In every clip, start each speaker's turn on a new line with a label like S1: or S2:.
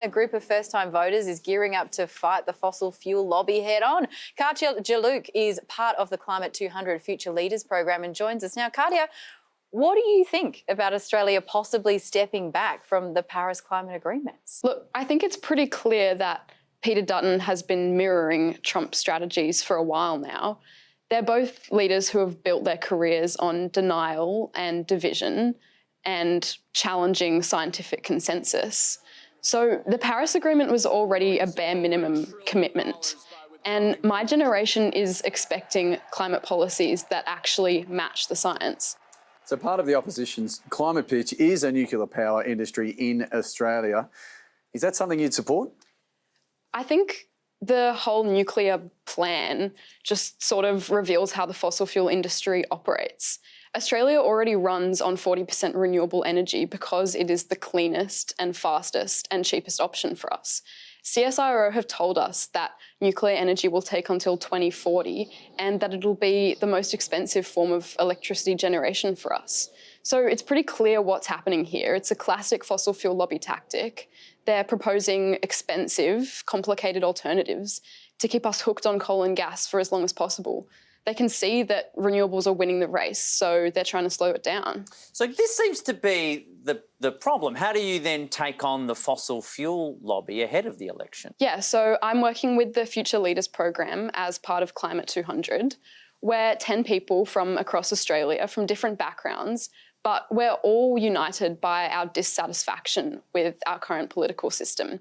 S1: A group of first-time voters is gearing up to fight the fossil fuel lobby head-on. Katya is part of the Climate 200 Future Leaders program and joins us now. Katya, what do you think about Australia possibly stepping back from the Paris climate agreements?
S2: Look, I think it's pretty clear that Peter Dutton has been mirroring Trump's strategies for a while now. They're both leaders who have built their careers on denial and division and challenging scientific consensus. So the Paris Agreement was already a bare minimum commitment. And my generation is expecting climate policies that actually match the science.
S3: So part of the opposition's climate pitch is a nuclear power industry in Australia. Is that something you'd support?
S2: I think the whole nuclear plan just sort of reveals how the fossil fuel industry operates. Australia already runs on 40% renewable energy because it is the cleanest and fastest and cheapest option for us. CSIRO have told us that nuclear energy will take until 2040 and that it'll be the most expensive form of electricity generation for us. So it's pretty clear what's happening here. It's a classic fossil fuel lobby tactic. They're proposing expensive, complicated alternatives to keep us hooked on coal and gas for as long as possible. They can see that renewables are winning the race, so they're trying to slow it down.
S4: So this seems to be the problem. How do you then take on the fossil fuel lobby ahead of the election?
S2: Yeah, so I'm working with the Future Leaders program as part of Climate 200. We're 10 people from across Australia from different backgrounds, but we're all united by our dissatisfaction with our current political system.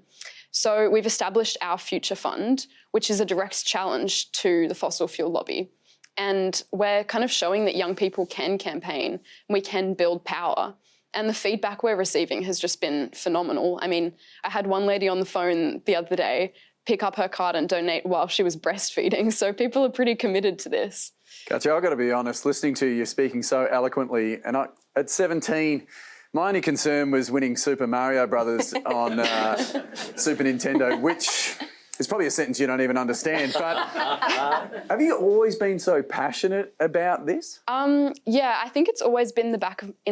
S2: So we've established our Future Fund, which is a direct challenge to the fossil fuel lobby. And we're kind of showing that young people can campaign, we can build power. And the feedback we're receiving has just been phenomenal. I mean, I had one lady on the phone the other day pick up her card and donate while she was breastfeeding. So people are pretty committed to this.
S3: Katya, I've got to be honest, listening to you speaking so eloquently, and at 17, my only concern was winning Super Mario Brothers on Super Nintendo, which is probably a sentence you don't even understand. But have you always been so passionate about this?
S2: Yeah, I think it's always been in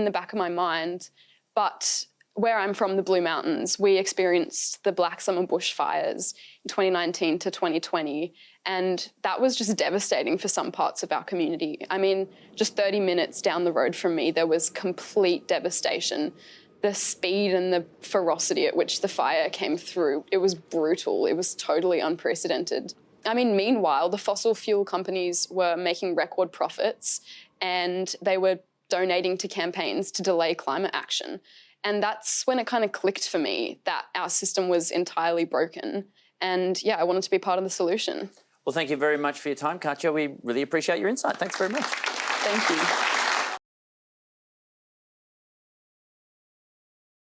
S2: the back of my mind. But where I'm from, the Blue Mountains, we experienced the Black Summer bushfires in 2019 to 2020. And that was just devastating for some parts of our community. I mean, just 30 minutes down the road from me, there was complete devastation. The speed and the ferocity at which the fire came through, it was brutal. It was totally unprecedented. I mean, meanwhile, the fossil fuel companies were making record profits and they were donating to campaigns to delay climate action. And that's when it kind of clicked for me that our system was entirely broken. And yeah, I wanted to be part of the solution.
S4: Well, thank you very much for your time, Katya. We really appreciate your insight. Thanks very much.
S2: Thank you.